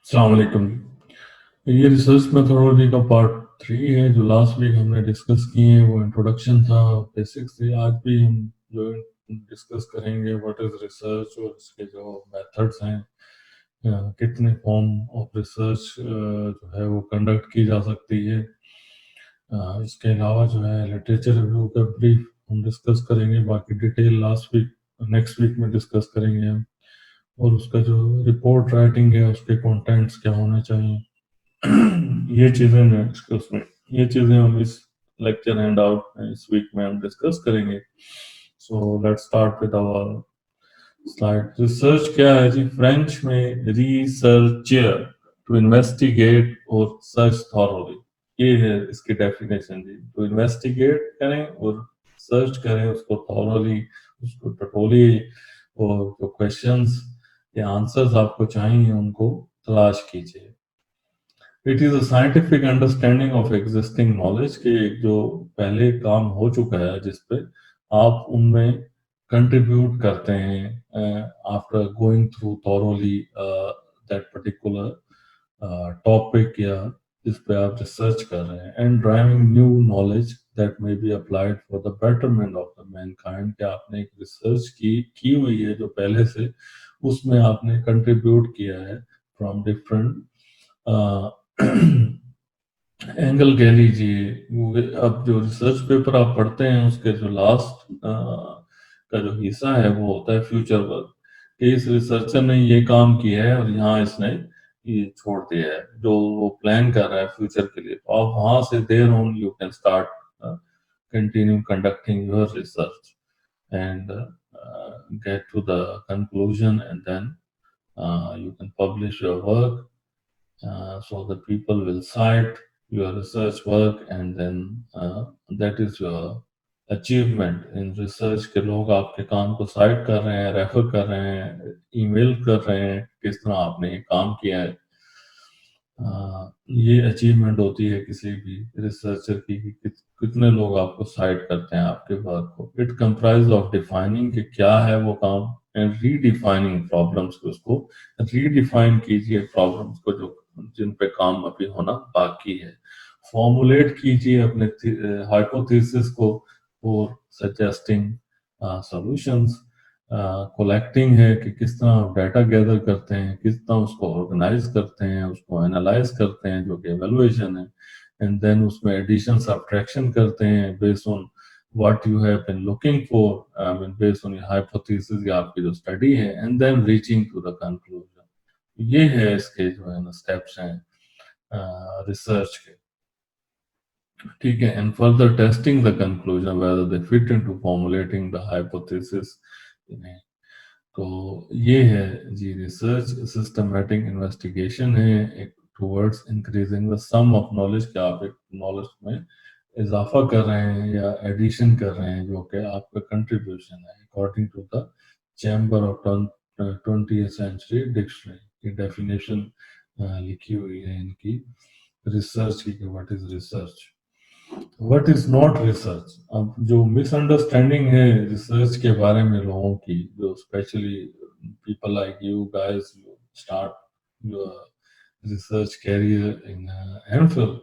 अस्सलाम वालेकुम। ये रिसर्च मेथोडोलॉजी का पार्ट 3 है। जो लास्ट वीक हमने डिस्कस किए हैं वो इंट्रोडक्शन था, बेसिक्स थे। आज भी हम जो डिस्कस करेंगे व्हाट इज रिसर्च और इसके जो मेथड्स हैं, कितने फॉर्म ऑफ रिसर्च जो है वो कंडक्ट की जा सकती है। इसके अलावा जो है लिटरेचर रिव्यू का ब्रीफ हम डिस्कस करेंगे। बाकी detail last week next week में डिस्कस करेंगे हम। और उसका जो रिपोर्ट राइटिंग है उसके कंटेंट्स क्या होने चाहिए, ये चीजें ये चीजें हम इस लेक्चर हैंड आउट इस वीक में हम डिस्कस करेंगे। So let's start with our slide. Research क्या है जी? फ्रेंच में रिसर्चर, टू इन्वेस्टिगेट और सर्च थॉरोली, ये है इसकी डेफिनेशन जी। टू इन्वेस्टिगेट करें और सर्च करें उसको थॉरोली, उसको टटोली, और जो क्वेश्चंस या आंसर्स आपको चाहिए उनको तलाश कीजिए। It is a scientific understanding of existing knowledge, कि जो पहले काम हो चुका है जिस पे आप उनमें कंट्रीब्यूट करते हैं after going through thoroughly that particular topic, या जिस पे आप रिसर्च कर रहे हैं। And driving new knowledge that may be applied for the betterment of the Mankind, कि आपने एक रिसर्च की हुई है जो पहले से, उसमें आपने कंट्रीब्यूट किया है फ्रॉम डिफरेंट एंगल कह लीजिए। अब जो रिसर्च पेपर आप पढ़ते हैं उसके जो लास्ट का जो हिस्सा है वो होता है फ्यूचर वर्क, कि इस रिसर्चर ने ये काम किया है और यहाँ इसने ये छोड़ दिया है, जो वो प्लान कर रहा है फ्यूचर के लिए। तो आप वहां से their own you can start continue conducting your research and get to the conclusion, and then you can publish your work, so the people will cite your research work, and then that is your achievement in research, के लोग आपके काम को site कर रहे हैं, refer कर रहे हैं, ईमेल कर रहे हैं किस तरह आपने ये काम किया है। ये अचीवमेंट होती है किसी भी रिसर्चर की, कि कितने लोग आपको साइट करते हैं आपके वर्क को। इट कंप्राइज ऑफ डिफाइनिंग कि क्या है वो काम, एंड रीडिफाइनिंग प्रॉब्लम्स को, उसको रीडिफाइन कीजिए प्रॉब्लम्स को जो जिन पे काम अभी होना बाकी है। फॉर्मुलेट कीजिए अपने हाइपोथेसिस को और सजेस्टिंग सॉल्यूशंस। कलेक्टिंग है कि किस तरह आप डाटा गैदर करते हैं, किस तरह उसको ऑर्गेनाइज करते हैं, उसको एनालाइज करते हैं, जो कि एवेलुएशन है। एंड देन उसमें एडिशन सब्ट्रैक्शन करते हैं based on what you have been looking for, I mean based on your hypothesis या आपकी जो स्टडी है, and then reaching to the conclusion. ये है इसके जो है ना स्टेप्स हैं रिसर्च के, ठीक है। And further testing the conclusion whether they fit into formulating the hypothesis. तो ये है जी रिसर्च सिस्टमैटिक इन्वेस्टिगेशन है एक towards increasing the sum of knowledge, कि आप एक नॉलेज में इजाफा कर रहे हैं या एडिशन कर रहे हैं, जो कि आपका कंट्रीब्यूशन है according to the chamber of 20th century dictionary की डेफिनेशन लिखी हुई है इनकी रिसर्च की, what is research, what is not research. अब जो मिसअंडरस्टैंडिंग है रिसर्च के बारे में लोगों की, जो specially people like you guys start your research career in MPhil,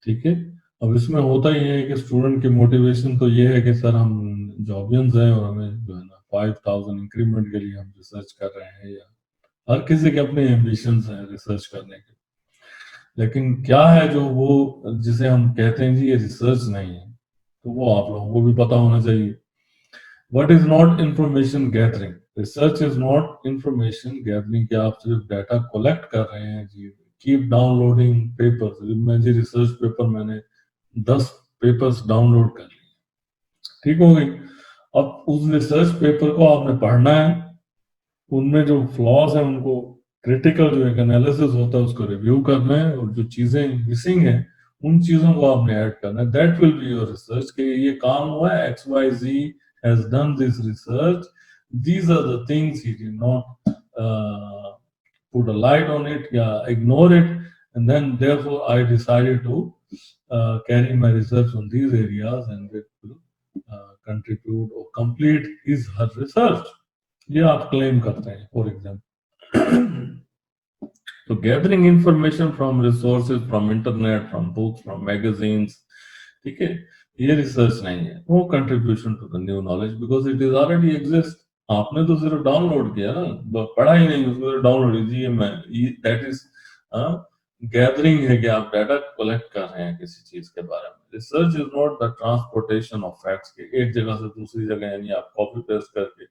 ठीक है। अब इसमें होता ही है कि स्टूडेंट की मोटिवेशन तो ये है कि सर हम जॉबियंस हैं और हमें जो है ना 5000 इंक्रीमेंट के लिए हम रिसर्च कर रहे हैं, या हर किसी के अपने एम्बिशंस हैं रिसर्च करने के। लेकिन क्या है जो वो जिसे हम कहते हैं जी ये रिसर्च नहीं है, तो वो आप लोगों को भी पता होना चाहिए। What is not information gathering? Research is not information gathering, कि आप सिर्फ डाटा कलेक्ट कर रहे हैं जी। Keep downloading papers. मैं जी रिसर्च पेपर मैंने 10 पेपर्स डाउनलोड कर लिए, ठीक हो गई। अब उस रिसर्च पेपर को आपने पढ़ना है, उनमें जो फ्लॉज है उनको क्रिटिकल जो एक एनालिसिस होता है उसको रिव्यू करना है, और जो चीजें मिसिंग है उन चीजों को आपने ऐड करना है। That will be your research, कि ये काम हुआ है, X Y Z has done this research, these are the things he did not put a light on it, yeah, ignore it, and then therefore I decided to carry my research on these areas, and it will contribute or complete his her research, ये आप claim करते हैं for example. तो gathering information from resources, from internet, from books, from magazines, ठीक है, ये research नहीं है, वो contribution to the new knowledge because it is already exist. आपने तो सिर्फ डाउनलोड किया ना, पढ़ा ही नहीं उसको, डाउनलोड कीजिए। मैं दैट इज गैदरिंग है कि आप डाटा कलेक्ट कर रहे हैं किसी चीज के बारे में। Research is not the transportation of facts के एक जगह से दूसरी जगह, यानी आप कॉपी पेस्ट करके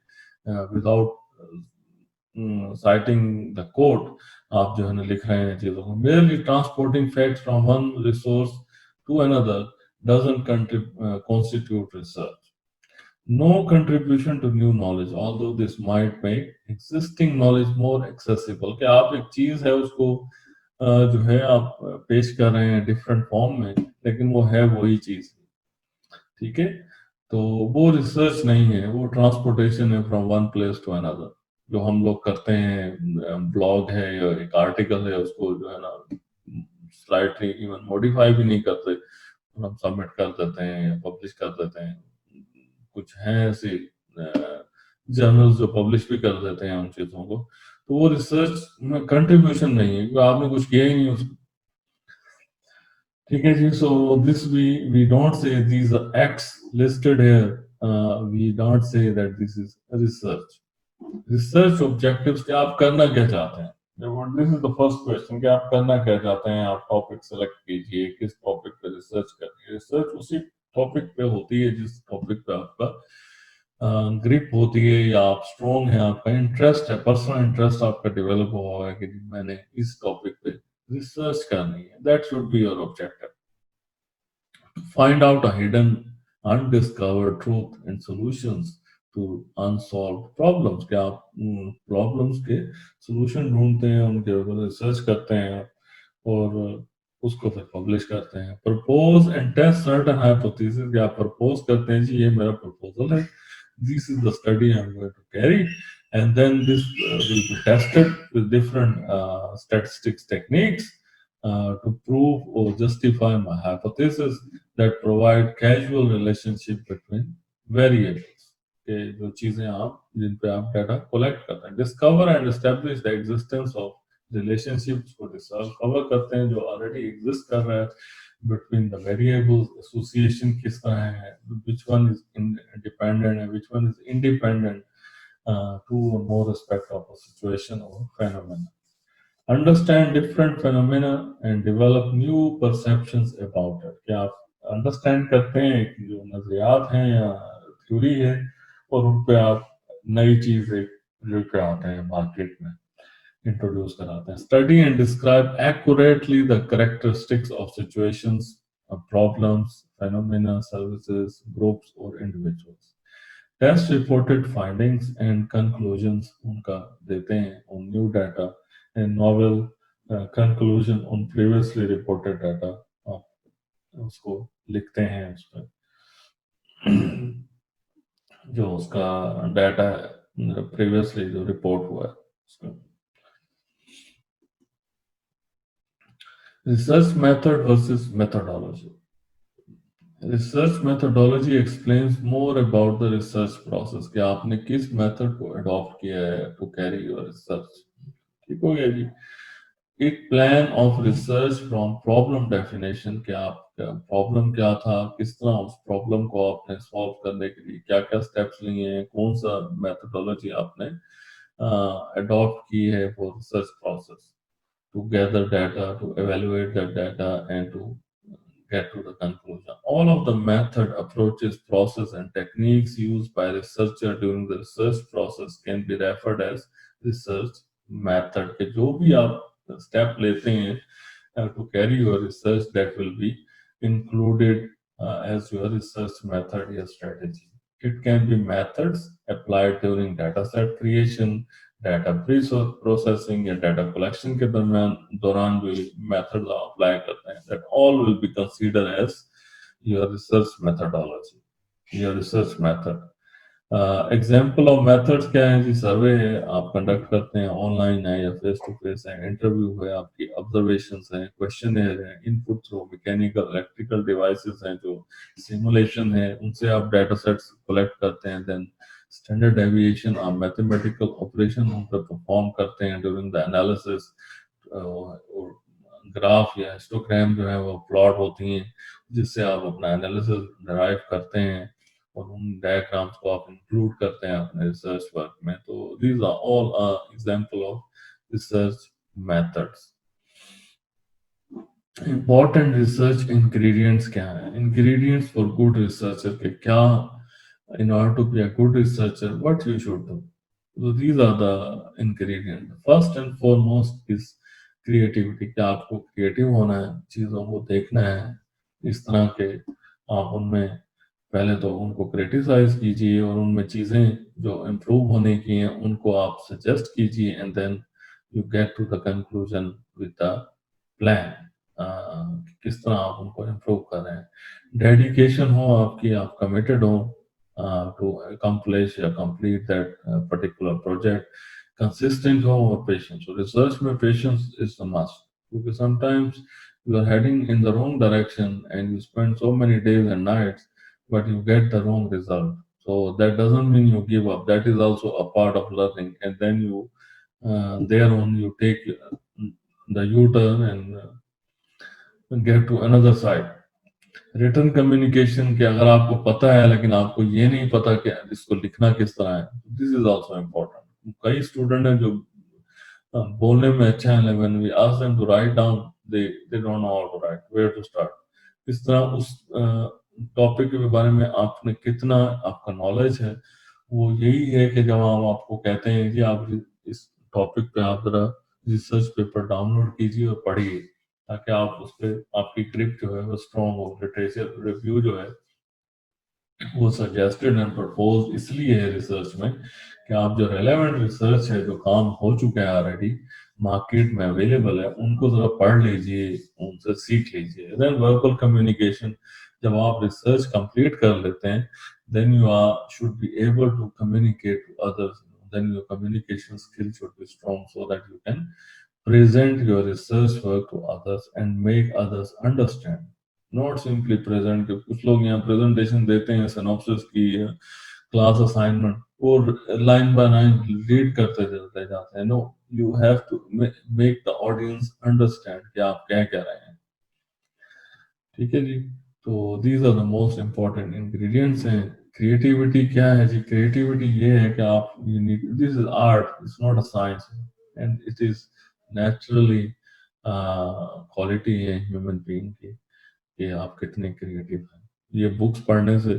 विदाउट citing the quote, आप जो है ना लिख रहे हैं चीजों को। merely transporting facts from one resource to another doesn't constitute research. No contribution to new knowledge, although this might make existing knowledge more accessible। कि आप एक चीज है उसको जो है आप पेश कर रहे हैं डिफरेंट फॉर्म में, लेकिन वो है वही चीज, ठीक है। तो वो रिसर्च नहीं है, वो ट्रांसपोर्टेशन है from one place to another. जो हम लोग करते हैं, ब्लॉग है या एक आर्टिकल है, उसको जो है ना स्लाइटली इवन मॉडिफाई भी नहीं करते, हम सबमिट कर देते हैं या पब्लिश कर देते हैं। कुछ हैं ऐसे जर्नल्स जो पब्लिश भी कर देते हैं उन चीजों को। तो वो रिसर्च में कंट्रीब्यूशन नहीं है, क्योंकि आपने कुछ किया ही नहीं उसको, ठीक है जी। So this we don't say these acts listed here, we don't say that this is research. Research objectives क्या, आप करना क्या चाहते हैं, this is the first question कि आप करना क्या चाहते हैं। आप टॉपिक सेलेक्ट कीजिए, किस टॉपिक पे रिसर्च करिए। रिसर्च उसी टॉपिक पे होती है जिस टॉपिक पे आपका ग्रिप होती है, या आप स्ट्रॉन्ग है, आपका इंटरेस्ट है, पर्सनल इंटरेस्ट आपका डेवलप हुआ है कि मैंने इस टॉपिक पे रिसर्च करनी है। That should be your objective. Find out a hidden, undiscovered truth and solutions to unsolved problems। क्या आप प्रॉब्लम्स के सॉल्यूशन ढूंढते हैं, उनके ऊपर रिसर्च करते हैं और उसको फिर पब्लिश करते हैं। Propose and test certain hypothesis, क्या आप प्रपोज करते हैं जी ये मेरा प्रपोजल है, this is the study I am going to carry, and then this will be tested with different statistics techniques to prove or justify my hypothesis that provide causal relationship between variables। के जो चीजें आप जिन पे आप data collect करते हैं। Discover and establish the existence of relationships को discover करते हैं जो ऑलरेडी एग्जिस्ट कर रहा है between the variables। एसोसिएशन किस तरह है, which one is independent and which one is independent to or more respect of a situation or phenomenon। Understand different phenomena and develop new perceptions about it। क्या आप understand करते हैं कि जो नजरियात हैं या थ्योरी है, और उन पे आप नई चीजें लेके आते हैं मार्केट में, इंट्रोड्यूस कराते हैं। Study and describe accurately the characteristics of situations, problems, phenomena, services, groups or individuals। Test reported findings and conclusions उनका देते हैं on new data and novel conclusion on previously reported data। आप उसको लिखते हैं उस पर जो उसका डाटा प्रीवियसली जो रिपोर्ट हुआ है उसका। Research method versus methodology. Research methodology explains more about the research process कि आपने किस मेथड को अडॉप्ट किया है टू कैरी योर रिसर्च। ठीक हो गया जी। एक plan of research from problem definition, कि आपका प्रॉब्लम क्या था, किस तरह उस प्रॉब्लम को आपने सॉल्व करने के लिए क्या क्या स्टेप्स लिए हैं, कौन सा मेथोडोलॉजी आपने अडॉप्ट की है for research process, to gather data, to evaluate that data, and to get to the conclusion। All of the method, approaches, process, and techniques used by researcher during the research process can be referred as research method। के जो भी आप step लेते हैं to carry your research, that will be included as your research method or strategy। It can be methods applied during data set creation, data preprocessing या data collection के दौरान जो मेथड अप्लाई करते हैं, that all will be consider as your research methodology, your research method. Example of methods क्या है जी? सर्वे है, आप कंडक्ट करते हैं, ऑनलाइन है या फेस टू फेस है, इंटरव्यू है, आपकी ऑब्जर्वेशंस है, क्वेश्चनर है, input through mechanical electrical devices हैं, जो सिमुलेशन है, उनसे आप डाटा सेट्स कलेक्ट करते हैं। देन स्टैंडर्ड डेविएशन, आप मैथमेटिकल ऑपरेशन उन पर परफॉर्म करते हैं ड्यूरिंग द एनालिसिस ग्राफ या हिस्टोग्राम जो है वो प्लॉट होती हैं, जिससे आप अपना एनालिसिस डराइव करते हैं और उन डायग्राम्स को आप इंक्लूड करते हैं अपने रिसर्च वर्क में। तो these are all example of research methods. Important research ingredients क्या है? इंग्रेडिएंट्स फॉर गुड रिसर्चर के क्या, in order to be a good researcher, what you should do? So these are the ingredients. First and foremost is creativity। क्या आपको creative होना है, चीज़ों को देखना है इस तरह के, आप उनमें पहले तो उनको क्रिटिसाइज कीजिए और उनमें चीज़ें जो इम्प्रूव होने की हैं उनको आप सजेस्ट कीजिए, and then you get to the conclusion with the plan, किस तरह आप उनको इम्प्रूव कर रहे हैं। डेडिकेशन हो आपकी, आप कमिटेड हो to accomplish or complete that particular project, consistent हो और patience। So research में patience is the must, because sometimes you are heading in the wrong direction and you spend so many days and nights but you get the wrong result. So that doesn't mean you give up, that is also a part of learning, and then you there on you take the U-turn and get to another side। Return communication के अगर आपको पता है लेकिन आपको ये नहीं पता कि इसको लिखना किस तरह है, दिस इज आल्सो इम्पोर्टेंट। कई स्टूडेंट हैं जो बोलने में अच्छा है, when we ask them to write down, they don't know how to write, where to start. इस तरह उस टॉपिक के बारे में आपने कितना, आपका नॉलेज है, वो यही है कि जब हम आपको कहते हैं कि आप इस टॉपिक पे आप जरा रिसर्च पेपर डाउनलोड कीजिए और पढ़िए, ताकि आप उस पर आपकी ग्रिप जो है वो स्ट्रांग हो। लिटरेचर रिव्यू जो है वो सजेस्टेड एंड प्रपोज इसलिए है रिसर्च में कि आप जो रेलेवेंट रिसर्च है, जो काम हो चुका है ऑलरेडी, मार्केट में अवेलेबल है, उनको जरा पढ़ लीजिए, उनसे सीख लीजिए। देन वर्बल कम्युनिकेशन, जब आप रिसर्च कंप्लीट कर लेते हैं, then you are should be able to communicate to others, then your communication skill should be strong so that you can present your research work to others and make others understand, not simply present। कि कुछ लोग यहाँ presentation देते हैं synopsis की, class assignment, और line by line read करते चलते जाते हैं। No, you have to make the audience understand कि आप क्या कह रहे हैं। ठीक है जी। तो these are the most important ingredients हैं। क्रिएटिविटी क्या है जी? क्रिएटिविटी ये है कि आप, you need, this is art, it's not a science, and it is naturally quality है ह्यूमन बीइंग की, कि आप कितने क्रिएटिव हैं। ये बुक्स पढ़ने से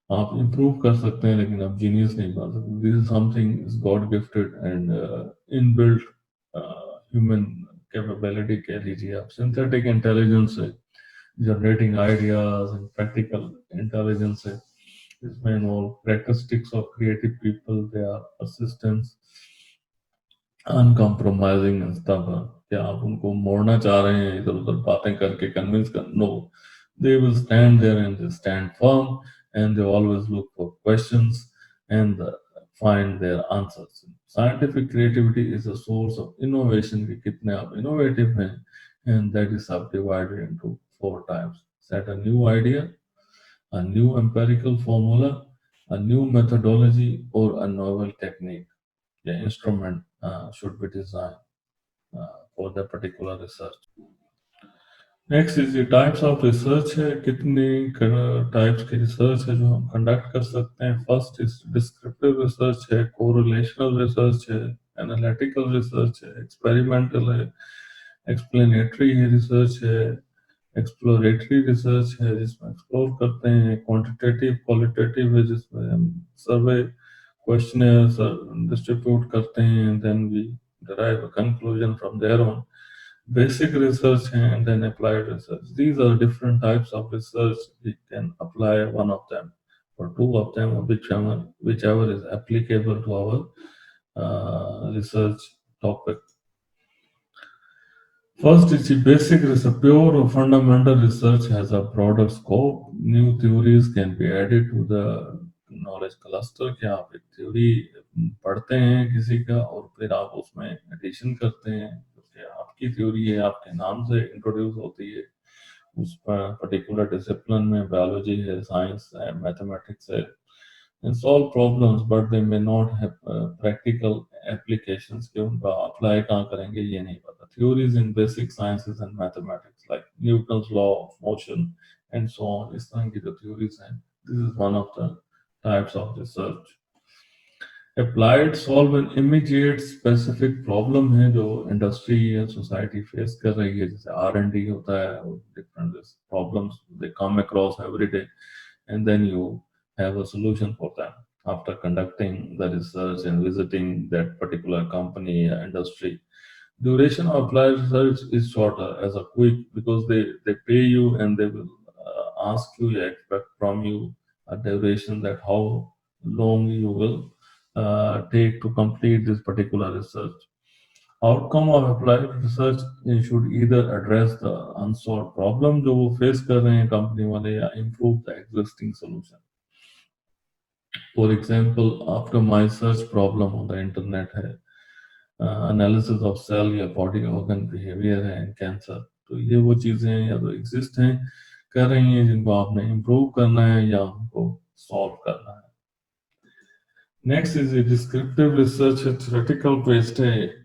आप इम्प्रूव कर सकते हैं, लेकिन आप जीनियस नहीं बन सकते। This is something is God gifted and inbuilt human capability कह लीजिए आप। सिंथेटिक इंटेलिजेंस है, generating ideas, and practical intelligence है। इसमें involve characteristics of creative people, they are persistence, uncompromising and stubborn। क्या आप उनको मोड़ना चाह रहे हैं इधर उधर बातें करके, कन्विंस कर? No, they will stand there and they stand firm, and they always look for questions and find their answers। Scientific creativity is a source of innovation, कि कितने आप innovative हैं, and that is subdivided into four types: set a new idea, a new empirical formula, a new methodology, or a novel technique। The instrument should be designed for the particular research। Next is ये types of research है, कितने types की research है जो हम conduct कर सकते हैं। फर्स्ट इज डिस्क्रिप्टिव रिसर्च है, कोरिलेशनल रिसर्च है, एनालिटिकल रिसर्च है, एक्सपेरिमेंटल है, एक्सप्लेनेटरी रिसर्च है, एक्सप्लोरेटरी रिसर्च है जिसमें एक्सप्लोर करते हैं, क्वांटिटेटिव क्वालिटेटिव है जिसमें हम सर्वे क्वेश्चन डिस्ट्रीब्यूट करते हैं, then we derive a conclusion from there on। Basic research and then applied research, these are different types of research, we can apply one of them or two of them, or whichever is applicable to our research topic। First is the basic research, pure or fundamental research has a broader scope, new theories can be added to the knowledge cluster। क्या आप एक theory पढ़ते हैं किसी का और फिर आप उसमें एडिशन करते हैं, क्योंकि आपकी थ्योरी है, आपके नाम से इंट्रोड्यूस होती है उस पर्टिकुलर डिसिप्लिन में, बायोलॉजी है, साइंस है, मैथमेटिक्स है, and solve problems, but they may not have practical applications कि उनका apply कहाँ करेंगे ये नहीं पता. Theories in basic sciences and mathematics like Newton's law of motion and so on, इस तरह की जो theories हैं, this is one of the types of research. Applied solve an immediate specific problem है जो इंडस्ट्री या सोसाइटी फेस कर रही है, जैसे R&D होता है, different problems they come across every day, and then you have a solution for them after conducting the research and visiting that particular company industry. Duration of applied research is shorter as a quick because they pay you and they will ask you, expect from you a duration that how long you will take to complete this particular research. Outcome of applied research should either address the unsolved problem जो वो face कर रहे हैं company वाले, या improve the existing solution. For example, after my search problem on the internet है analysis of cell या body organ behavior है in cancer, तो ये वो चीजें या तो exist हैं, कर रही हैं, जिनको आपने improve करना है या उनको solve करना है. Next is a descriptive research. A theoretical quest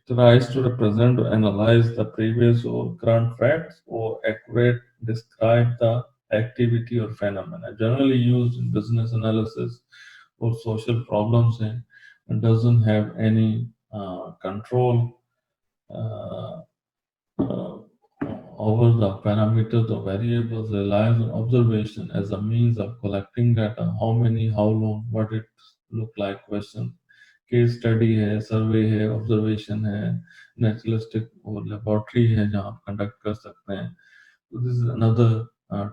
tries to represent or analyze the previous or current facts or accurate describe the activity or phenomena. Generally used in business analysis or social problems and doesn't have any control uh, uh, over the parameters or variables, relies on observation as a means of collecting data. How many, how long, what it look like question. Case study है, सर्वे है, observation है, naturalistic और laboratory है जहाँ आप conduct कर सकते हैं. So this is another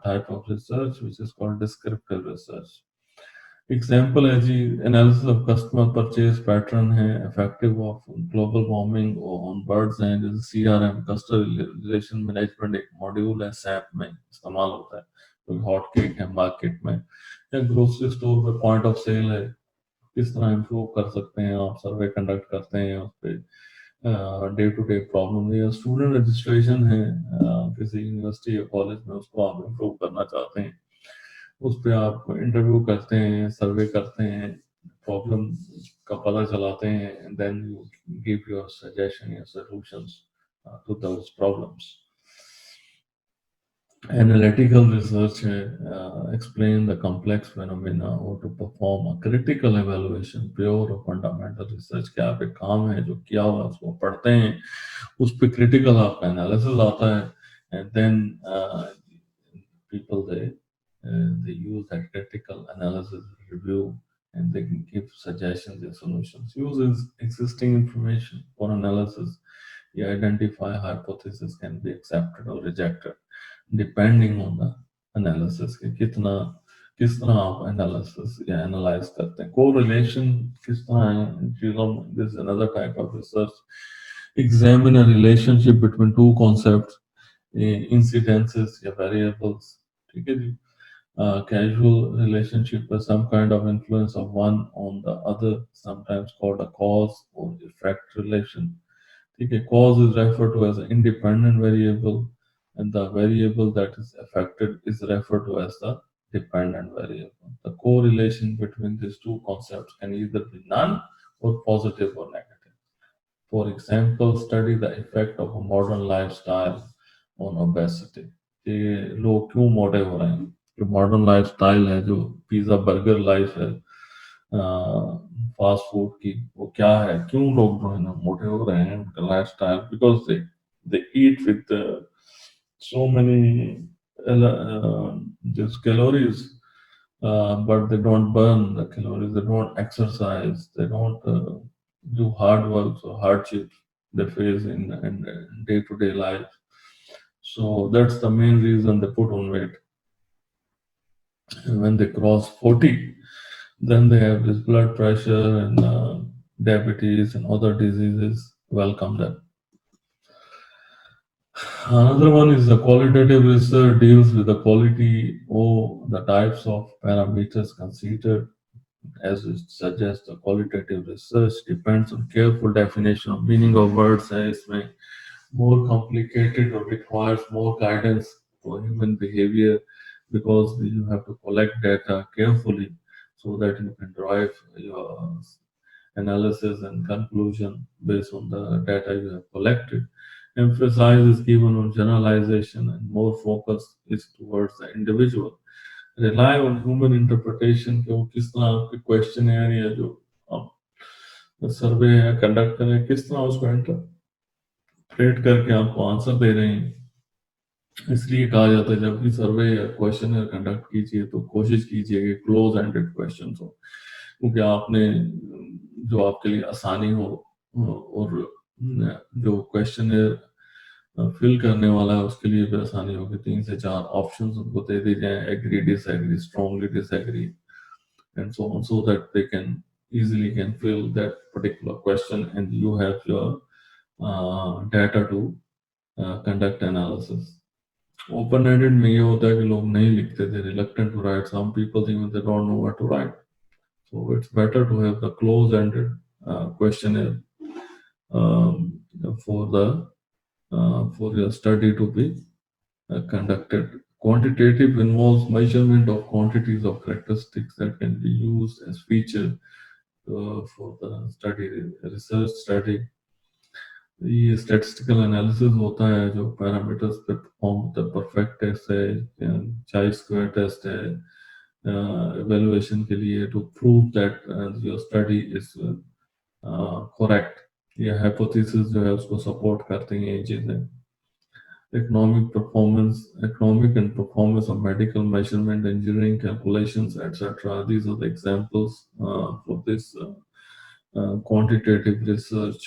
type of research which is called descriptive research. Example है जी, analysis of customer purchase pattern है, effective of global warming on birds हैं, जैसे CRM कस्टमर रिलेशन मैनेजमेंट एक मॉड्यूल है सैप में इस्तेमाल होता है, तो हॉट केक है मार्केट में, या ग्रोसरी स्टोर पे पॉइंट ऑफ सेल है, किस तरह इम्प्रूव कर सकते हैं आप, सर्वे कंडक्ट करते हैं उस पर डे टू डे प्रॉब्लम, या स्टूडेंट रजिस्ट्रेशन है किसी यूनिवर्सिटी या कॉलेज में, उसको आप इम्प्रूव करना चाहते हैं, उस पर आप इंटरव्यू करते हैं, सर्वे करते हैं, प्रॉब्लम का पता चलाते हैं, then you give your suggestion या solutions to those problems. Analytical research है, explain the complex phenomena or to perform a critical evaluation. Pure or fundamental research क्या पे काम है, जो किया हुआ उसको पढ़ते हैं, उस पे critical आपका analysis आता है, and then people they use that critical analysis review and they can give suggestions and solutions. Uses existing information for analysis. You identify hypothesis can be accepted or rejected depending on the analysis कि कितना किस तरह आप analysis या analyze करते हैं. Correlation किस तरह है चीजों में. This is another type of research. Examine a relationship between two concepts, incidences या variables. ठीक है जी. Casual relationship with some kind of influence of one on the other, sometimes called a cause or effect relation. Okay, cause is referred to as an independent variable, and the variable that is affected is referred to as the dependent variable. The correlation between these two concepts can either be none or positive or negative. For example, study the effect of a modern lifestyle on obesity. कि लोग क्यों मोटे हो रहे हैं, जो modern lifestyle है, जो पिज्जा बर्गर लाइफ है फास्ट फूड की, वो क्या है, क्यों लोग जो है ना मोटे हो रहे हैं, उनका lifestyle, because they eat with so many just calories, but they don't burn the calories, they don't exercise, they don't do hard work or hardships they face in day-to-day life. So that's the main reason they put on weight. And when they cross 40, then they have this blood pressure and diabetes and other diseases welcome them. Another one is the qualitative research deals with the quality or the types of parameters considered. As it suggests, the qualitative research depends on careful definition of meaning of words, है इसमें more complicated or requires more guidance for human behavior because you have to collect data carefully. so that you can derive your analysis and conclusion based on the data you have collected. Emphasis is given on generalization and more focus is towards the individual. Rely on human interpretation कि वो किस तरह आपके question या जो आप सर्वे है conduct करें किस तरह उसको इंटरप्रेट करके आपको आंसर दे रहे हैं। इसलिए कहा जाता है जब भी सर्वे या क्वेश्चन कंडक्ट कीजिए तो कोशिश कीजिए कि क्लोज एंडेड क्वेश्चन हो, क्योंकि आपने जो आपके लिए आसानी हो और जो क्वेश्चन फिल करने वाला है उसके लिए भी आसानी होगी। 3 से 4 ऑप्शंस उनको दे दी जाए, agree, disagree, strongly disagree and so on, so that they can easily can fill that particular question and you have your data to conduct analysis. Open-ended में ये होता है कि लोग नहीं लिखते थे, reluctant to write. Some people even they don't know what to write. So it's better to have the close-ended questionnaire for the for your study to be conducted. Quantitative involves measurement of quantities of characteristics that can be used as feature for the study, research study. ये statistical analysis होता है जो parameters पे perform होता है। Perfect test है, चाई square test है इवेलुएशन के लिए to prove that your study is correct. ये हाइपोथेसिस जो है उसको सपोर्ट करती हैं ये चीजें। economic and performance of medical measurement, engineering calculations, etc. These are the examples for this quantitative research.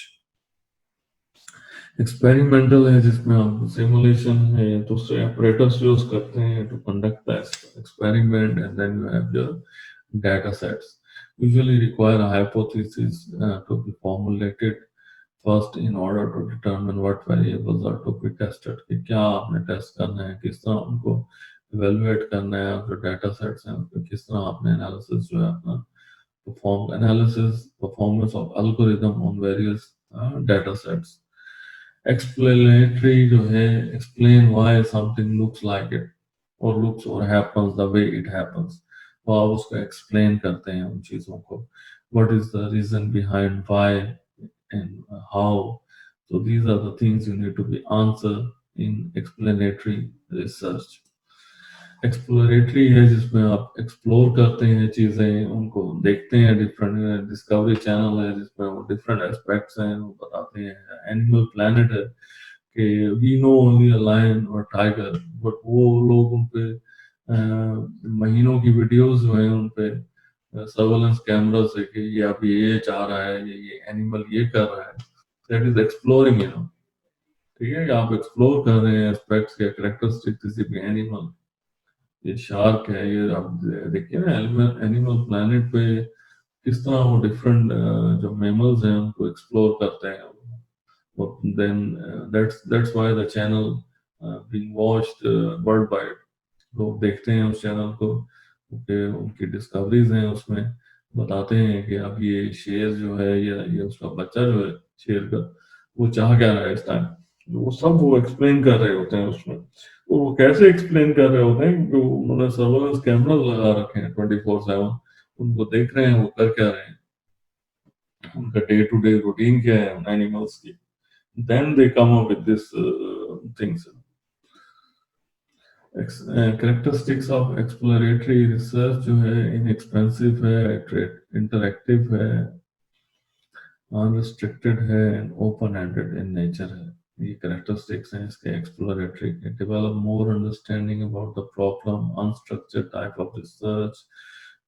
Experimental है जिसमें आप सिमुलेशन है या दूसरे ऑपरेटर्स यूज करते हैं to conduct the experiment and then you have your data sets. Usually require a hypothesis to be formulated first in order to determine what variables are to be tested. कि क्या आपने test करना है, किस तरह उनको evaluate करना है, जो data sets हैं उनको किस तरह आपने analysis जो है अपना performance of algorithm on various data sets. Explanatory जो है explain why something looks like it or looks or happens the way it happens. तो आप उसको explain करते हैं उन चीजों को. What is the reason behind why and how? So these are the things you need to be answered in explanatory research. Exploratory है जिसमें आप एक्सप्लोर करते हैं चीजें, उनको देखते हैं। डिफरेंट डिस्कवरी चैनल है जिसमें वो डिफरेंट एस्पेक्ट्स हैं वो बताते हैं। एनिमल प्लैनेट है कि we know only a lion और टाइगर, बट वो लोग उन पे महीनों की वीडियोस जो है उन पे सर्वेलेंस कैमरा से कि ये अभी ये चाह रहा है, ये एनिमल ये कर रहा है। That is exploring, you know. ठीक है, आप एक्सप्लोर कर रहे हैं एस्पेक्ट्स या कैरेक्टरिस्टिक किसी भी एनिमल। ये शार्क है, ये आप देखिए ना एनिमल प्लैनेट पे किस तरह वो डिफरेंट जो मैमल्स हैं उनको एक्सप्लोर करते हैं। Then that's why the channel being watched worldwide. लोग देखते हैं उस चैनल को क्योंकि उनकी डिस्कवरीज हैं, उसमें बताते हैं कि अब ये शेर जो है या ये उसका बच्चा जो है शेर का, वो चाह क्या रहा है इस टाइम। वो सब वो एक्सप्लेन कर रहे होते हैं उसमें। तो वो कैसे एक्सप्लेन कर रहे होते हैं कि उन्होंने सर्वेलेंस कैमरा लगा रखे हैं 24/7, उनको देख रहे हैं वो कर क्या रहे हैं, उनका डे टू डे रूटीन क्या है एनिमल्स की। Then they come up with this things. Characteristics of exploratory research जो है इनएक्सपेंसिव है, इंटरैक्टिव है, अनरिस्ट्रिक्टेड है and open ended in nature है। ये कैरेक्टरिस्टिक्स हैं इसके एक्सप्लोरेटरी के। Develop more understanding about the problem, unstructured type of research.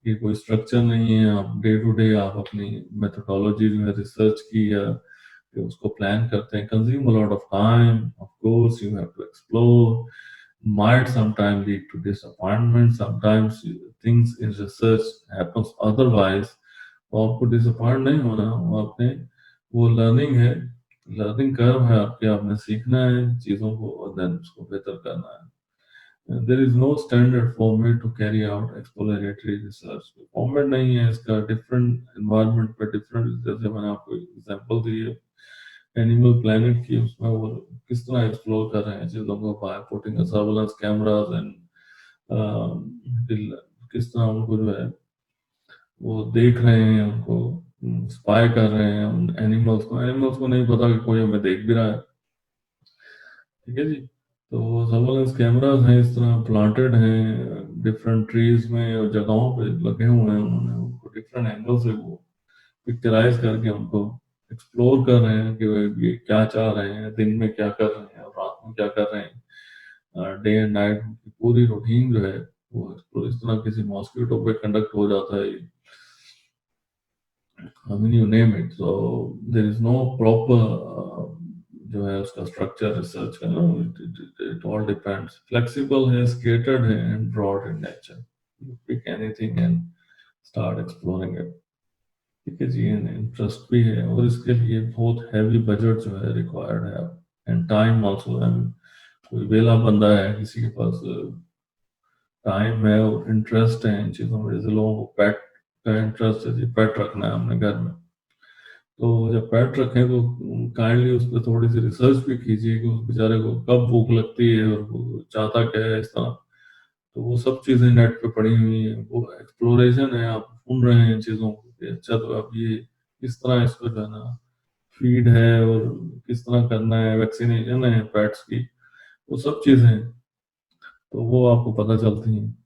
ये कोई स्ट्रक्चर नहीं है, आप डे टू डे आप अपनी मेथोडोलॉजी जो है रिसर्च की या कि उसको प्लान करते हैं। Consume a lot of time, of course you have to explore, might sometimes lead to disappointment. Sometimes things in research happens otherwise. तो आपको डिसअपॉइंट नहीं होना, वो आपने वो लर्निंग है, लर्निंग कर्व है आपके, आपने सीखना है चीजों को और देन उसको बेहतर करना है। There is no standard format to carry out exploratory research. Format नहीं है इसका, डिफरेंट एनवायरनमेंट पे डिफरेंट, जैसे मैंने आपको एग्जांपल दी है एनिमल प्लैनेट की, उसमें वो किस तरह एक्सप्लोर कर रहे हैं चीजों को by putting surveillance cameras and किस तरह उनको जो है वो देख रहे हैं उनको, स्पाई कर रहे हैं उन एनिमल्स को नहीं पता कि कोई हमें देख भी रहा है। ठीक है जी। तो सर्वेलेंस कैमरास हैं, इस तरह प्लांटेड हैं डिफरेंट ट्रीज में और जगहों पे लगे हुए हैं, उन्होंने उनको डिफरेंट एंगल से वो पिक्चराइज करके उनको एक्सप्लोर कर रहे हैं कि वो ये क्या चाह रहे हैं, दिन में क्या कर रहे हैं और रात में क्या कर रहे हैं, डे एंड नाइट की पूरी रूटीन जो है वो explore इस तरह किसी मॉस्किटो पे कंडक्ट हो जाता है। I mean, you name it. So there is no proper जो है उसका स्ट्रक्चर रिसर्च का ना, it all depends. Flexible है, scattered है and broad in nature. You pick anything and start exploring it. ठीक है जी, इंटरेस्ट भी है और इसके लिए बहुत हैवी बजट जो है रिक्वायर्ड है एंड टाइम आल्सो। कोई वेला बंदा है, किसी के पास टाइम है और इंटरेस्ट है इन चीज़ों में, जैसे लोगों को पेट का इंटरेस्ट है जी, पेट रखना है अपने घर में, तो जब पेट रखें तो काइंडली उस पर थोड़ी सी रिसर्च भी कीजिए कि उस बेचारे को कब भूख लगती है और वो चाहता क्या है, इस तरह। तो वो सब चीज़ें नेट पे पड़ी हुई हैं, वो एक्सप्लोरेशन है, आप सुन रहे हैं इन चीज़ों को कि अच्छा तो अब ये किस तरह इसको जो है ना फीड है और किस तरह करना है, वैक्सीनेशन है पेट्स की, वो सब चीज़ें, तो वो आपको पता चलती हैं।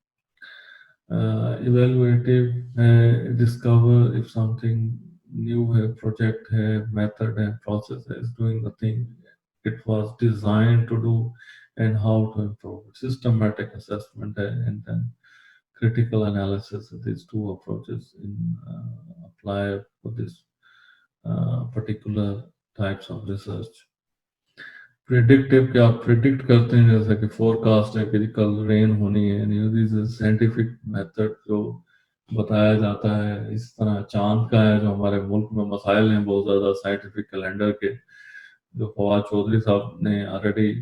इवेलुएटिव है, डिस्कवर इफ समथिंग न्यू है, प्रोजेक्ट है, मेथड है, प्रोसेस है, is doing the thing it was designed to do and how to improve. Systematic assessment and then critical analysis. These two approaches in apply for this particular types of research. Predictive क्या आप predict करते हैं, जैसा कि forecast है कि जी कल rain होनी है, दिस साइंटिफिक मेथड जो बताया जाता है। इस तरह चांद का है, जो हमारे मुल्क में मसाइल हैं बहुत ज़्यादा साइंटिफिक कैलेंडर के, जो फवाद चौधरी साहब ने already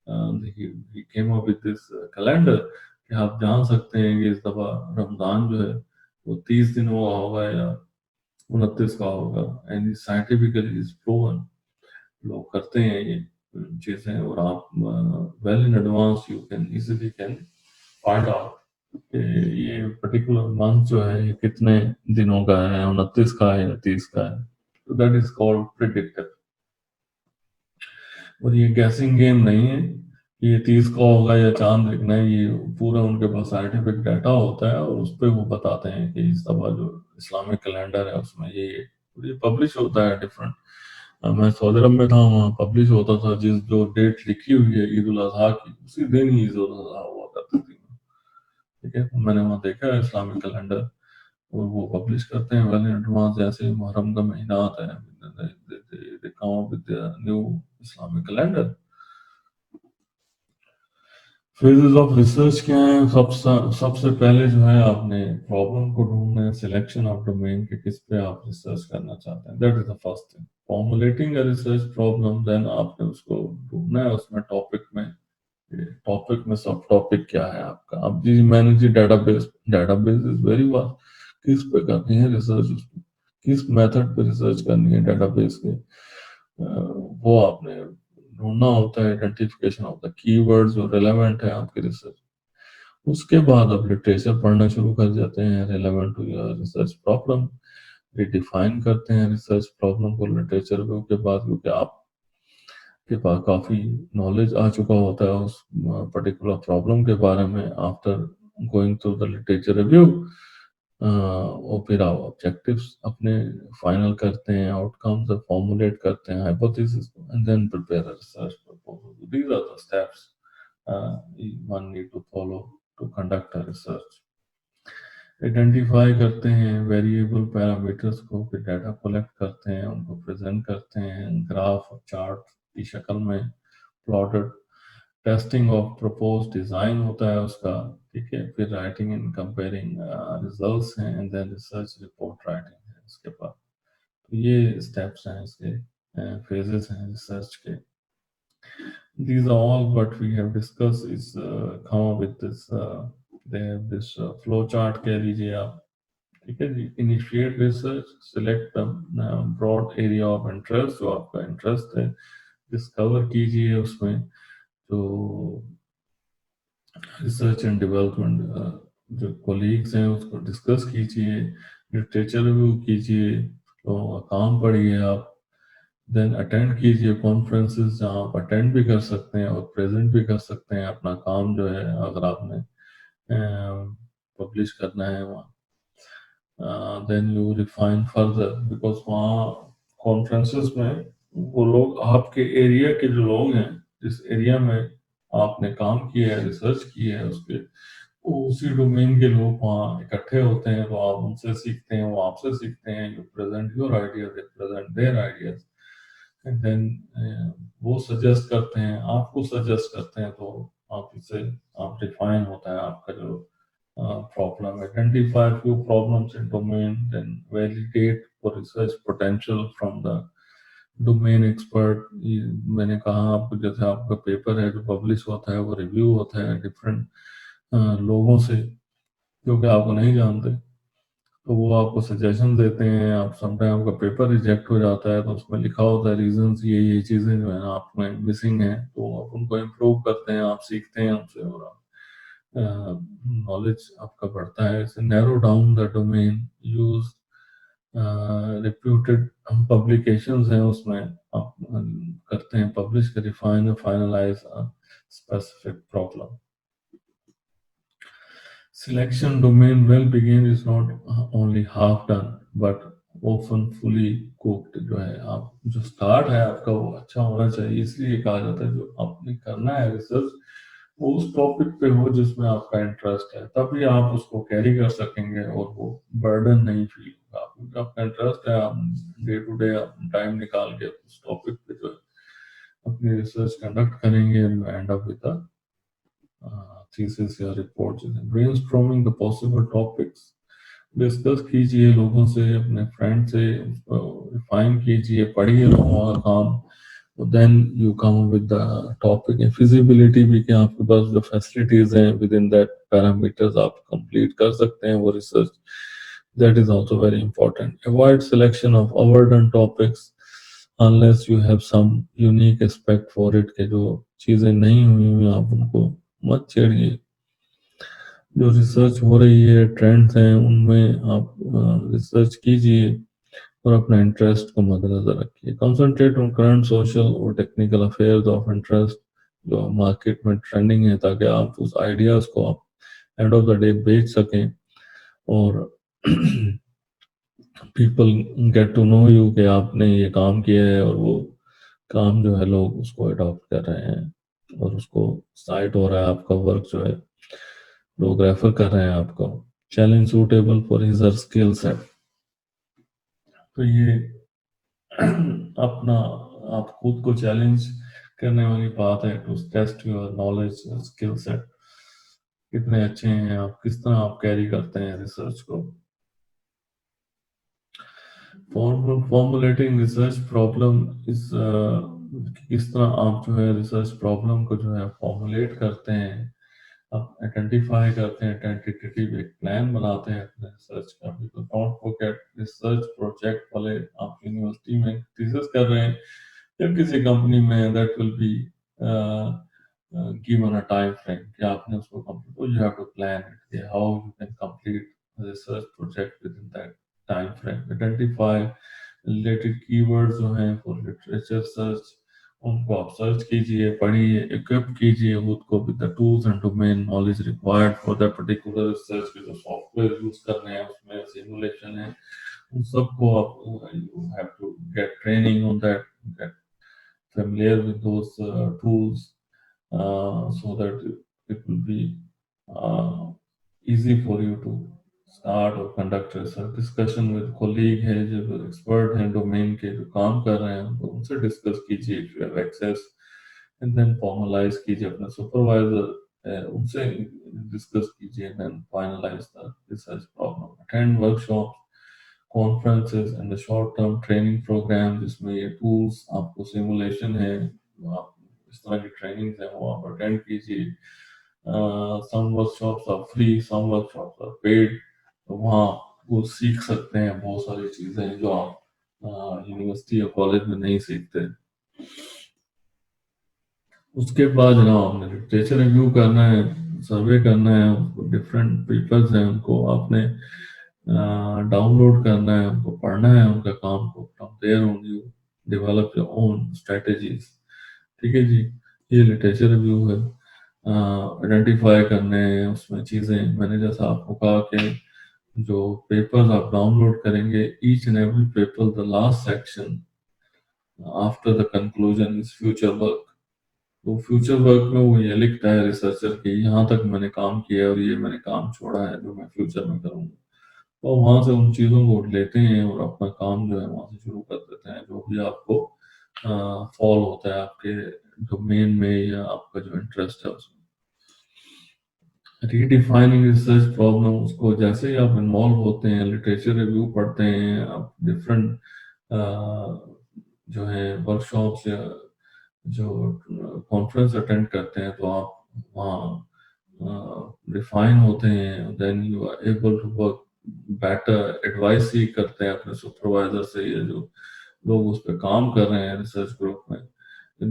came up with this calendar कि आप जान सकते हैं कि इस दफ़ा रमज़ान जो है वो 30 दिन हुआ होगा या 29 का होगा, एंड साइंटिफिकली इज प्रूवन। लोग करते हैं ये चीजें और आप well in advance you can easily can find out कि ये पर्टिकुलर मंथ जो है ये कितने दिनों का है, 29 का है या 30 का है। तो दैट इज कॉल्ड प्रिडिक्टर। और ये गैसिंग गेम नहीं है कि ये 30 का होगा या चांद देखना है, ये पूरा उनके पास साइंटिफिक डाटा होता है और उस पर वो बताते हैं कि इस दफा जो इस्लामिक कैलेंडर है उसमें ये पब्लिश होता है डिफरेंट। मैं सऊदी अरब में था, वहाँ पब्लिश होता था, जिस जो डेट लिखी हुई है ईद उल अजहा की, उसी दिन ही ईद उल अजहा हुआ करती थी। ठीक है, तो मैंने वहाँ देखा है इस्लामिक कैलेंडर और वो पब्लिश करते हैं वेल इन एडवांस। जैसे ही मुहर्रम का महीना आता है, they come up with the new Islamic calendar. Phases of research क्या है, सबसे पहले जो है आपने प्रॉब्लम को ढूंढना है, सिलेक्शन ऑफ डोमेन के किस पे आप रिसर्च करना चाहते हैं, that is the first thing. Formulating a research problem, then आपने उसको ढूंढना है उसमें टॉपिक में सब टॉपिक क्या है आपका। अब जी मैंने जी database database is very vast, किस पे करनी है रिसर्च, उसमें किस मेथड पे रिसर्च करनी है डेटाबेस के, वो आपने ढूंढना होता है। आइडेंटिफिकेशन ऑफ द कीवर्ड्स जो रिलेवेंट है आपके रिसर्च, उसके बाद आप लिटरेचर पढ़ना शुरू कर जाते हैं relevant to your research problem, redefine करते हैं रिसर्च प्रॉब्लम को लिटरेचर के बाद, क्योंकि आप के पास काफी नॉलेज आ चुका होता है उस पर्टिकुलर प्रॉब्लम के बारे में after going through the literature review. और फिर आप ऑब्जेक्टिव्स अपने फाइनल करते हैं, आउटकम्स फॉर्मुलेट करते हैं, hypothesis and then prepare a research proposal. These are the steps one need to follow to conduct a research. Identify करते हैं वेरिएबल पैरामीटर्स को, फिर डाटा कलेक्ट करते हैं, उनको प्रेजेंट करते हैं ग्राफ और चार्ट की शक्ल में plotted. Testing of propose design होता है उसका, ठीक है, फिर राइटिंग एंड कंपेयरिंग रिजल्ट्स हैं and then research report writing है उसके बाद। तो ये स्टेप्स हैं इसके, फेजेस हैं रिसर्च के। These are all what we have discussed is come up with this they have this flow chart कह लीजिए आप। ठीक है जी, initiate research, select broad area of interest, जो आपका इंटरेस्ट है डिस्कवर कीजिए उसमें, तो रिसर्च एंड डेवलपमेंट जो कोलीग्स हैं उसको डिस्कस कीजिए, लिटरेचर रिव्यू कीजिए, लोगों का काम पढ़िए आप, देन अटेंड कीजिए कॉन्फ्रेंसेस जहाँ आप अटेंड भी कर सकते हैं और प्रेजेंट भी कर सकते हैं अपना काम जो है, अगर आपने पब्लिश करना है वहाँ। Then you refine further, because वहाँ कॉन्फ्रेंसेस में वो लोग आपके एरिया के जो लोग हैं, जिस एरिया में आपने काम किया है, रिसर्च की है उसके, वो उसी डोमेन के लोग वहाँ इकट्ठे होते हैं, तो आप उनसे सीखते हैं, वो आपसे सीखते हैं, you present your idea, they present their ideas, and then वो सजेस्ट करते हैं, आपको सजेस्ट करते हैं, तो आप इससे आप रिफाइन होता है आपका जो problem. Identify few problems in domain, then validate for research potential from the domain expert. मैंने कहा आपको, जैसे आपका पेपर है जो पब्लिश होता है, वो रिव्यू होता है डिफरेंट लोगों से जो कि आपको नहीं जानते, तो वो आपको सजेशन देते हैं। आप समटाइम आपका पेपर रिजेक्ट हो जाता है, तो उसमें लिखा होता है रीजंस, ये चीज़ें जो है ना आप में मिसिंग हैं, तो आप उनको इम्प्रूव करते हैं, आप सीखते हैं उनसे, और आप नॉलेज आपका बढ़ता है। इसे narrow down the domain, use reputed publications हैं उसमें आप करते हैं पब्लिश कर, refine finalize specific problem. Selection domain well begin is not only half done but often fully cooked। जो है आप जो स्टार्ट है आपका वो अच्छा होना चाहिए, इसलिए कहा जाता है जो आपने करना है रिसर्च वो उस टॉपिक पे हो जिसमें आपका इंटरेस्ट है, तभी आप उसको कैरी कर सकेंगे और वो बर्डन नहीं फील होगा। क्योंकि आपका इंटरेस्ट है, आप डे टू डे टाइम निकाल के उस टॉपिक पे जो है अपनी रिसर्च कंडक्ट करेंगे, एंड अप विद thesis या report. Brainstorming the possible topics, discuss कीजिए लोगों से, अपने फ्रेंड से, रिफाइन कीजिए, पढ़िए लोगों का काम, then you come with the topic. Feasibility भी कि आपके पास जो फैसिलिटीज हैं विद इन दैट पैरामीटर्स आप कंप्लीट कर सकते हैं वो research, that is also very important. Avoid selection of overdone topics unless you have some unique aspect for it, के जो चीजें नहीं हुई हुई आप उनको मत छेड़िए। जो रिसर्च हो रही है, ट्रेंड्स हैं, उनमें आप रिसर्च कीजिए और अपना इंटरेस्ट को मद्देनजर रखिए। कंसंट्रेट ऑन करंट सोशल और टेक्निकल अफेयर्स ऑफ इंटरेस्ट जो मार्केट में ट्रेंडिंग है, ताकि आप उस आइडियाज को आप एंड ऑफ द डे बेच सकें और people get to know you कि आपने ये काम किया है, और वो काम जो है लोग उसको अडॉप्ट कर रहे हैं और उसको साइट हो रहा है, आपका वर्क जो है लोग रेफर कर रहे हैं आपको। Challenge suitable for his skill set, तो ये अपना आप खुद को चैलेंज करने वाली बात है, to test your knowledge skill set, कितने अच्छे हैं आप, किस तरह आप कैरी करते हैं रिसर्च को। फॉर्मुलेटिंग रिसर्च प्रॉब्लम इस किस तरह आप जो है रिसर्च प्रॉब्लम को जो है फॉर्मुलेट करते हैं, आप आइडेंटिफाई करते हैं, टेंटेटिव एक प्लान बनाते हैं अपने रिसर्च का। Because don't forget research project वाले आप यूनिवर्सिटी में थीसिस कर रहे हैं या किसी कंपनी में, that will B given a time frame कि आपने उसको complete, so you have to plan it कि how you can complete the research project within that time frame। Identify related keywords जो हैं for literature search, उनको आप search कीजिए, पढ़िए, equip कीजिए खुद को with the tools and domain knowledge required for that particular research के जो सॉफ्टवेयर यूज करने हैं उसमें सिमुलेशन है, उन सबको आप you have to get training on that, get familiar with those tools so that it will be uh, easy for you to start or conduct research discussion with colleague है जो expert हैं domain के, जो काम कर रहे हैं, तो उनसे डिस्कस कीजिए if you have access, and then formalize कीजिए अपने सुपरवाइजर, उनसे डिस्कस कीजिए, and then finalize the research problem। Attend workshops, conferences and the short term training program जिसमें ये tools आपको सिमुलेशन है, आप इस तरह की ट्रेनिंग है वो आप अटेंड कीजिए। Some workshops are free, some workshops are paid, तो वहाँ वो सीख सकते हैं बहुत सारी चीजें जो आप यूनिवर्सिटी या कॉलेज में नहीं सीखते। उसके बाद जनाब आपने लिटरेचर रिव्यू करना है, सर्वे करना है, डिफरेंट पेपर्स हैं उनको आपने डाउनलोड करना है, उनको पढ़ना है उनका काम को, from their own you develop your own strategies. ठीक है जी, ये लिटरेचर रिव्यू है। आइडेंटिफाई करने हैं उसमें चीज़ें, मैंने जैसा आपको कहा कि जो पेपर्स आप डाउनलोड करेंगे, each and every paper, the last section after the conclusion is future work. तो फ्यूचर वर्क में वो ये लिखता है रिसर्चर कि यहाँ तक मैंने काम किया है और ये मैंने काम छोड़ा है जो मैं फ्यूचर में करूँगा। तो वहां से उन चीज़ों को लेते हैं और अपना काम जो है वहां से शुरू कर देते हैं, जो भी आपको फॉल होता है आपके डोमेन में या आपका जो इंटरेस्ट है उसमें। रीडिफाइनिंग रिसर्च प्रॉब्लम, उसको जैसे ही आप इन्वॉल्व होते हैं, लिटरेचर रिव्यू पढ़ते हैं, आप डिफरेंट जो है वर्कशॉप्स या जो कॉन्फ्रेंस अटेंड करते हैं, तो आप वहाँ रिफाइन होते हैं, then you are able to work better. Advice ही करते हैं अपने सुपरवाइजर से, ये जो लोग उस पर काम कर रहे हैं रिसर्च ग्रुप में,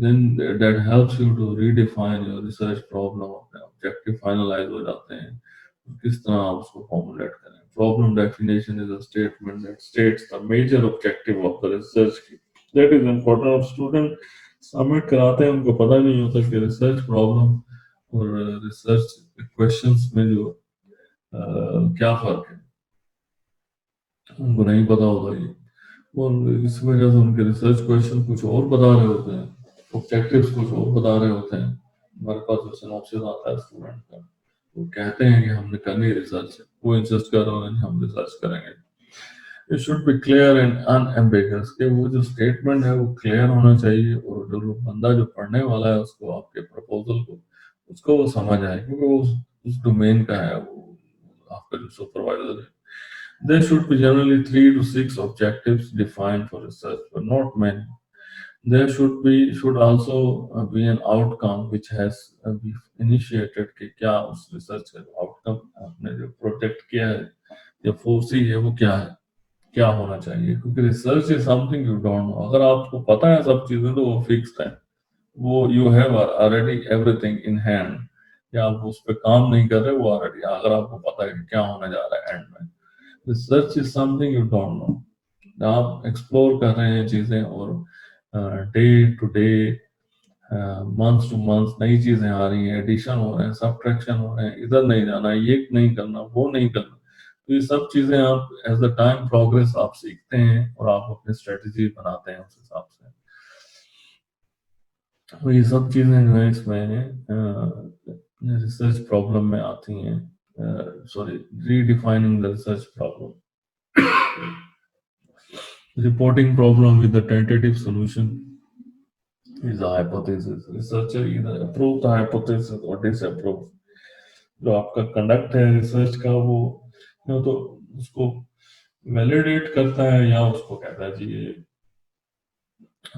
then that helps you to redefine your research problem। अपने ऑब्जेक्टिव फाइनलाइज हो जाते हैं, किस तरह आप उसको फॉर्मुलेट करें। Problem definition is a statement that states the major objective of the research. That is important. और स्टूडेंट सबमिट कराते हैं, उनको पता नहीं होता कि रिसर्च प्रॉब्लम और रिसर्च क्वेश्चंस में जो क्या फर्क है, उनको नहीं पता होता ये। और इस वजह से उनके रिसर्च क्वेश्चन कुछ और बता रहे होते हैं, ऑब्जेक्टिव्स कुछ और बता रहे होते हैं। हमारे पास जो सिनॉप्सिस आता है स्टूडेंट का, वो कहते हैं कि हमने करनी रिसर्च है, वो इंसिस्ट कर रहे हैं हम रिसर्च करेंगे। It should be clear and unambiguous, कि वो जो स्टेटमेंट है वो क्लियर होना चाहिए, और जो बंदा जो पढ़ने वाला है उसको, आपके प्रपोजल को, उसको वो समझ आए, क्योंकि वो उस डोमेन का है, वो आपका जो सुपरवाइजर है। There should be generally 3 to 6 objectives defined for research, but not many. There should also be an outcome which has be initiated, कि क्या उस रिसर्च का आउटकम आपने जो प्रोजेक्ट किया है या फोर्सी है वो क्या है, क्या होना चाहिए। क्योंकि research is something you don't no. अगर आपको पता है सब चीजें तो वो फिक्स्ड है, वो you have already everything in hand, या आप उस पर काम नहीं कर रहे, वो ऑलरेडी, अगर आपको पता है कि क्या होने जा रहा है एंड में। Research is something you don't know, आप एक्सप्लोर कर रहे हैं चीजें, और day to day, month to month नई चीजें आ रही हैं, एडिशन हो रहे हैं, सब्ट्रैक्शन हो रहे हैं, इधर नहीं जाना, ये नहीं करना, वो नहीं करना। तो ये सब चीजें आप एज द टाइम प्रोग्रेस आप सीखते हैं और आप अपनी स्ट्रेटेजी बनाते हैं उस हिसाब से। तो ये सब चीजें जो है इसमें रिसर्च प्रॉब्लम में आती हैं। Sorry, redefining the research problem, reporting problem with the tentative solution is a hypothesis. Researcher either approve the hypothesis or disapprove। जो आपका कंडक्ट है रिसर्च का, वो या तो उसको वैलिडेट करता है या उसको कहता है जी ये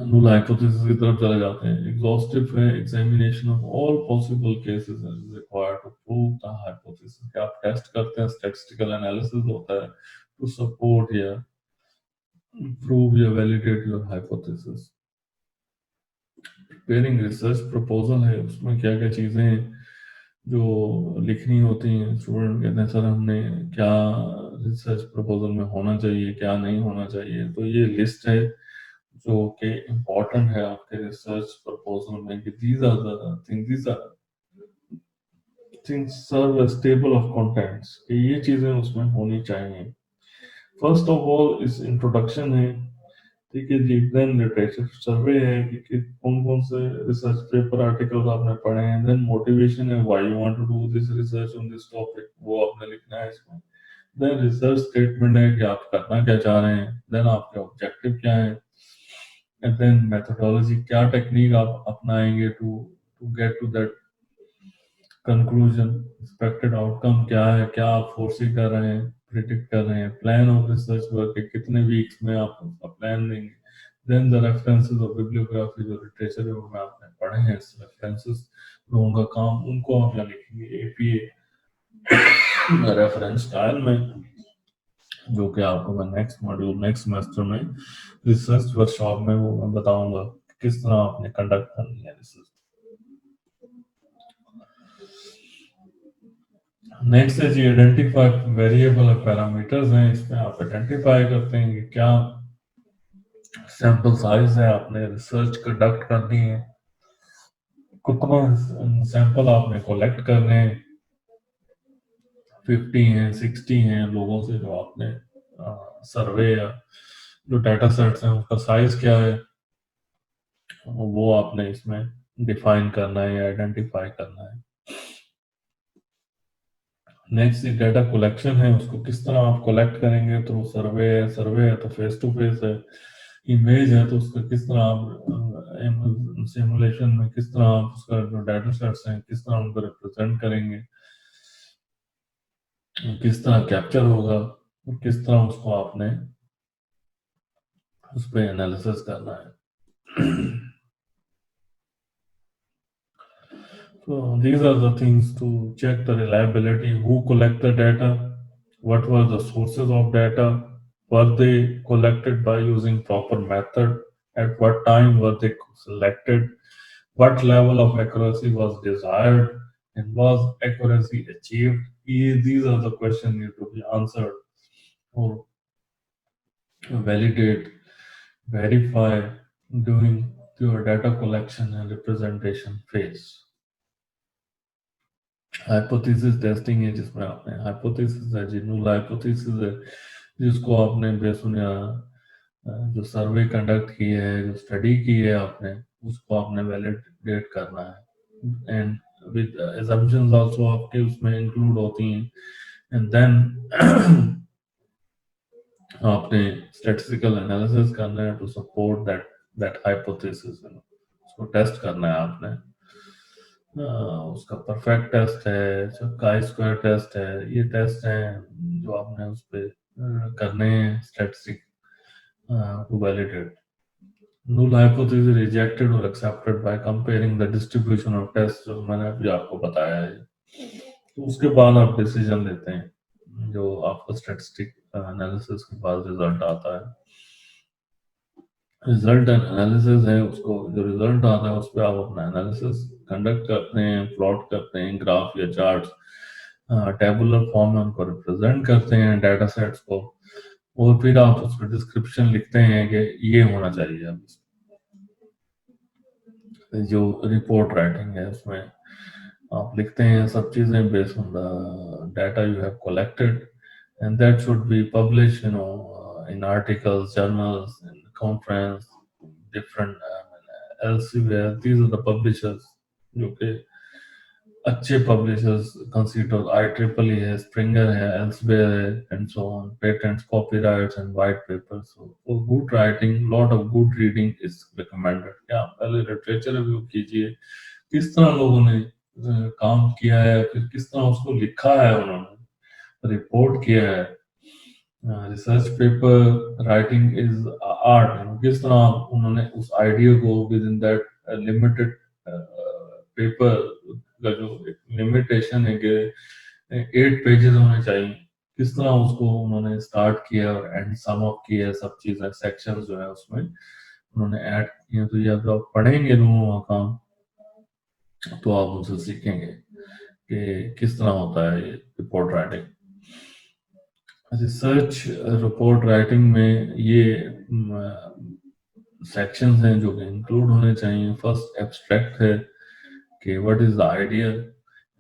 null hypothesis की तरफ चले जाते हैं। एग्जॉस्टिव है, examination of all possible cases is required to prove the hypothesis, कि आप टेस्ट करते हैं, स्टैटिस्टिकल एनालिसिस होता है टू सपोर्ट या prove या validate your hypothesis। Preparing research proposal है, उसमें क्या क्या चीज़ें जो लिखनी होती हैं। स्टूडेंट कहते हैं सर हमने क्या रिसर्च प्रपोजल में होना चाहिए, क्या नहीं होना चाहिए। तो ये लिस्ट है जो कि इम्पोर्टेंट है आपके रिसर्च प्रपोजल में, कि these are the thing, these are things serve as table of contents, कि ये चीज़ें उसमें होनी चाहिए। First of all is introduction है, ठीक है जी। देन लिटरेचर सर्वे है कि कौन कौन से रिसर्च पेपर आर्टिकल्स आपने पढ़े हैं। देन मोटिवेशन है, why you want to do this research on this topic, वो आपने लिखना है इसमें। देन रिसर्च स्टेटमेंट है कि आप करना क्या चाह रहे हैं। देन आपके ऑब्जेक्टिव क्या है, एंड देन मेथोडोलॉजी, क्या टेक्निक आप अपनाएंगे to to get to that conclusion. Expected outcome क्या है, क्या आप फोर्सी कर रहे हैं, प्रिडिक्ट कर रहे हैं। प्लान ऑफ रिसर्च वर्क, कितने वीक्स में आप प्लान देंगे। Then the references of bibliography, जो लिटरेचर है वो में आपने पढ़े हैं रेफरेंसेस, लोगों का काम, उनको आप यहाँ लिखेंगे एपीए रेफरेंस स्टाइल में, जो कि आपको मैं नेक्स्ट मॉड्यूल नेक्स्ट सेमेस्टर में रिसर्च वर्कशॉप में वो मैं बताऊंगा किस तरह आपने कंडक्ट करनी है रिसर्च। नेक्स्ट है जी आइडेंटिफाई वेरिएबल और पैरामीटर्स हैं, इसमें आप आइडेंटिफाई करते हैं कि क्या सैंपल साइज है, आपने रिसर्च कंडक्ट करनी है, कितना सैंपल आपने कलेक्ट करने हैं, 50 हैं 60 हैं लोगों से जो आपने सर्वे या जो डाटा सेट्स हैं उसका साइज क्या है, वो आपने इसमें डिफाइन करना है या आइडेंटिफाई करना है। नेक्स्ट डाटा कलेक्शन है, उसको किस तरह आप कलेक्ट करेंगे, तो सर्वे है तो फेस टू फेस है, इमेज है तो उसका किस तरह आप सिमुलेशन में किस तरह आप उसका जो डाटा सेट्स हैं किस तरह उनको रिप्रेजेंट करेंगे, किस तरह कैप्चर होगा और किस तरह उसको आपने उस पर एनालिसिस करना है। So these are the things to check the reliability, who collect the data, what were the sources of data, were they collected by using proper method, at what time were they selected, what level of accuracy was desired, and was accuracy achieved. These are the questions need to be answered or validate, verify during your data collection and representation phase. Hypothesis testing है जिसमें आपने hypothesis है जी null hypothesis है जिसको आपने बेसुनिया जो survey conduct की है जो स्टडी की है आपने उसको आपने वैलिडेट करना है एंड विद assumptions आल्सो आपके उसमें इंक्लूड होती हैं एंड देन आपने स्टैटिस्टिकल एनालिसिस करना है to support that that hypothesis उसको टेस्ट करना है आपने उसका परफेक्ट टेस्ट है, सबका स्क्वायर टेस्ट है, ये टेस्ट हैं जो आपने उस पे करने हैं statistic to validate. null hypothesis rejected or accepted by comparing the distribution of tests, जो मैंने अभी आपको बताया है, तो उसके बाद आप डिसीजन लेते हैं जो आपका स्टैटिस्टिक एनालिसिस के बाद रिजल्ट आता है। रिजल्ट एनालिसिस है, उसको जो रिजल्ट आता है उस पर आप अपना एनालिसिस कंडक्ट करते हैं, प्लॉट करते हैं ग्राफ या चार्ट्स, टेबुलर फॉर्म में उनको रिप्रेजेंट करते हैं डाटा सेट्स को, और फिर आप उस पर डिस्क्रिप्शन लिखते हैं कि ये होना चाहिए। अब जो रिपोर्ट राइटिंग है उसमें आप लिखते हैं सब चीजें based on the data you have collected and that should be publish in articles, journals, in conference, different elsewhere. These are the publishers जो कि अच्छे publishers consider IEEE है, Springer है, Elsevier है, and so on, patents, copyrights and white papers. So for good writing, lot of good reading is recommended. क्या पहले literature review कीजिए, किस तरह लोगों ने काम किया है, फिर किस तरह उसको लिखा है उन्होंने, रिपोर्ट किया है। Research paper writing is art, किस तरह उन्होंने उस आइडिया को with in that limited paper का जो लिमिटेशन है कि 8 पेजेस होने चाहिए, किस तरह उसको उन्होंने स्टार्ट किया और एंड सम अप किया, सब चीजें सेक्शन जो है उसमें उन्होंने ऐड किए। तो ये जब आप पढ़ेंगे दोनों काम तो आप उनसे सीखेंगे कि किस तरह होता है ये report writing. Research report writing में ये सेक्शंस हैं जो इंक्लूड होने चाहिए। फर्स्ट एब्स्ट्रैक्ट है कि what is the idea,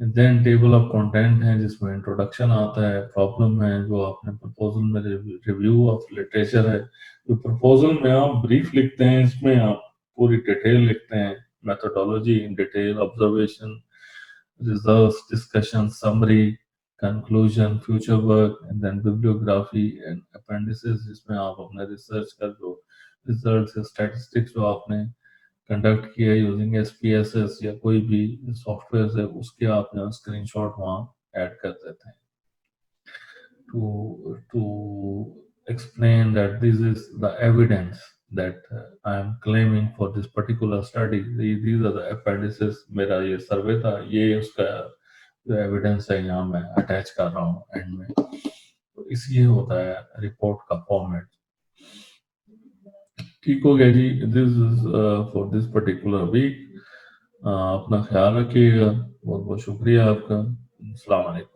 then table of content है जिसमें इंट्रोडक्शन आता है, प्रॉब्लम है जो आपने प्रपोजल में, रिव्यू ऑफ लिटरेचर है जो प्रपोजल में आप ब्रीफ लिखते हैं, इसमें आप पूरी डिटेल लिखते हैं, methodology in detail, observation, results, discussion, summary, conclusion, future work and then bibliography and appendices, जिसमें आप अपने रिसर्च का जो रिजल्ट्स या स्टैटिस्टिक्स जो आपने कंडक्ट किया यूजिंग एसपीएसएस या कोई भी सॉफ्टवेयर है उसके आप स्क्रीनशॉट वहाँ ऐड कर देते हैं to explain that this is the evidence that I am claiming for this particular study. These are the appendices, मेरा ये सर्वे था, ये उसका जो एविडेंस है यहाँ मैं अटैच कर रहा हूँ एंड में, तो इसलिए होता है रिपोर्ट का फॉर्मेट। ठीक हो गया जी, this is for this particular week. अपना ख्याल रखिएगा, बहुत बहुत शुक्रिया आपका। अस्सलाम वालेकुम।